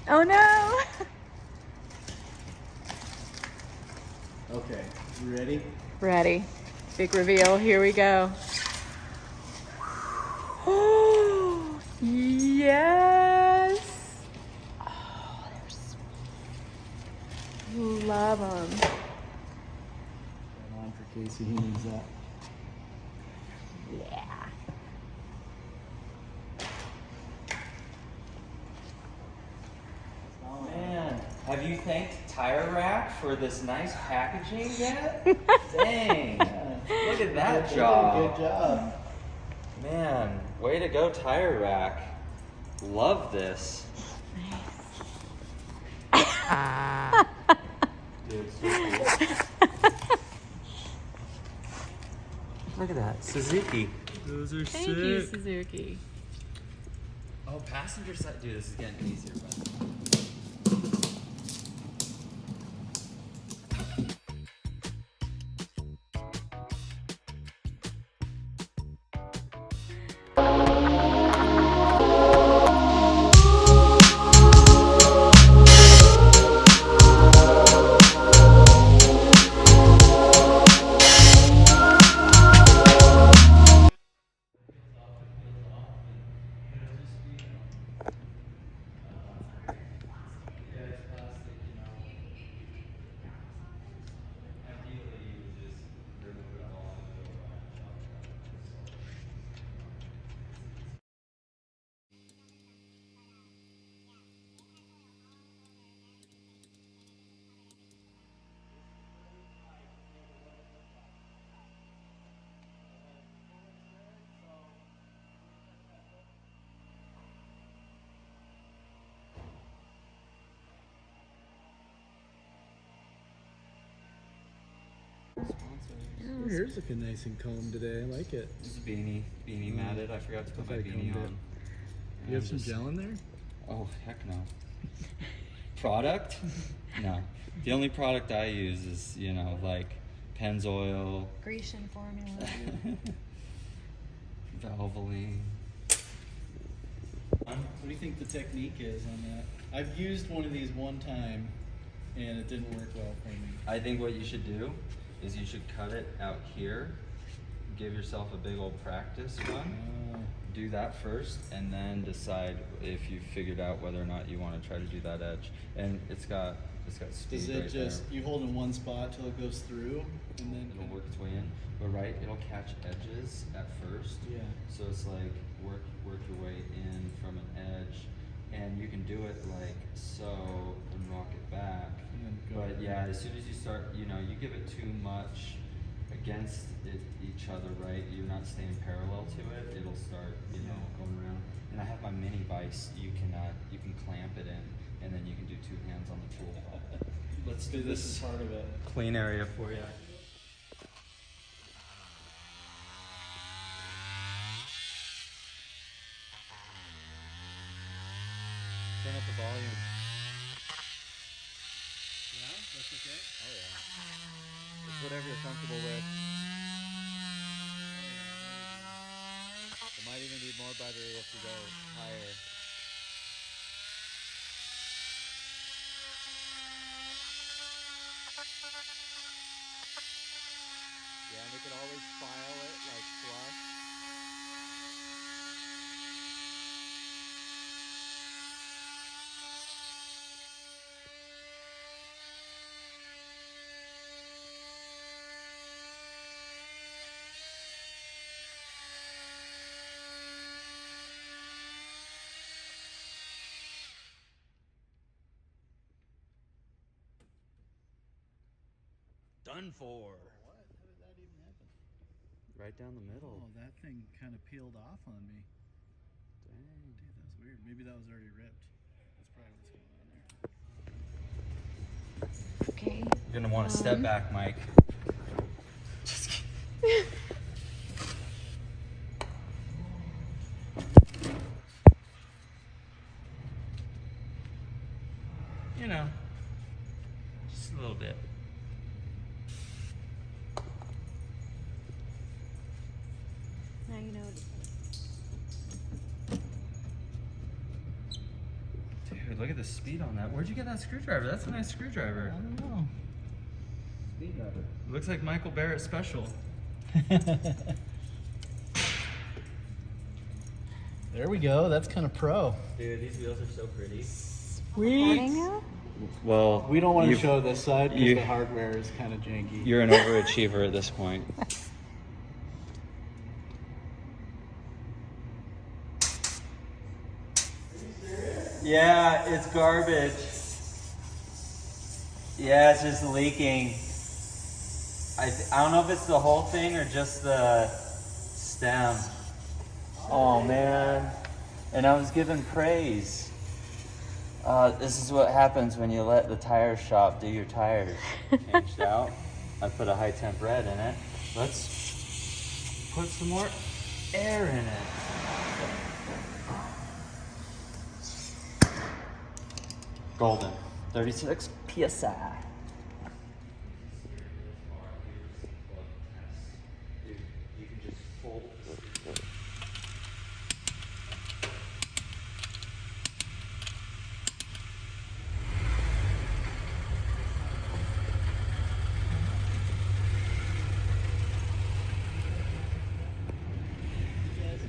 Oh no! Okay, you ready? Ready. Big reveal. Here we go. Oh, yes! Oh, they're sweet. Love them. Got on for Casey, he needs that. Yeah. Oh man, have you thanked Tire Rack for this nice packaging yet? Dang, look at that job. Good job. Man, way to go, Tire Rack. Love this. Dude, so cool. Look at that, Suzuki. Those are Thank you, Suzuki. Oh, passenger side. Dude, this is getting easier, bud. Your hair's looking nice and combed today. I like it. This is beanie matted. I forgot to put my beanie on. You have some gel in there? Oh, heck no. Product? No. The only product I use is, you know, like Pennzoil, Grecian formula. Valvoline. What do you think the technique is on that? I've used one of these one time and it didn't work well for me. I think what you should do is you should cut it out here, give yourself a big old practice run, do that first, and then decide if you figured out whether or not you want to try to do that edge. And it's got speed. Does it right just, there. you hold in one spot till it goes through and then It'll work its way in, but right, it'll catch edges at first. Yeah. So it's like work your way in from an edge, and you can do it like so and rock it back. And then go But over. yeah, as soon as you start, you know, you give it too much against each other, right? You're not staying parallel to it. It'll start, you know, going around. And I have my mini vise. You can clamp it in, and then you can do two hands on the tool. Let's do This is part of it. clean area for you. Turn up the volume. Yeah, that's okay. Oh yeah. It's whatever you're comfortable with. It might even need more battery if you go higher. Yeah, and we could always file it like flush. Done for. What? How did that even happen? Right down the middle. Oh, that thing kind of peeled off on me. Dang. Dude, that was weird. Maybe that was already ripped. That's probably what's going on there. Okay. You're gonna want to step back, Mike. Just kidding. You know, just a little bit. Now you know what to say. Dude, Dude, look at the speed on that. Where'd you get that screwdriver? That's a nice screwdriver. I don't know. Speed driver. Looks like Michael Barrett special. There we go. That's kind of pro. Dude, these wheels are so pretty. Recording now? Well, We don't want to you've- show this side because you- the hardware is kind of janky. You're an overachiever at this point. Yeah, it's garbage. Yeah, it's just leaking. I don't know if it's the whole thing or just the stem. Oh man. And I was given praise. This is what happens when you let the tire shop do your tires. Changed out. I put a high temp red in it. Let's put some more air in it. Golden. 36 PSI.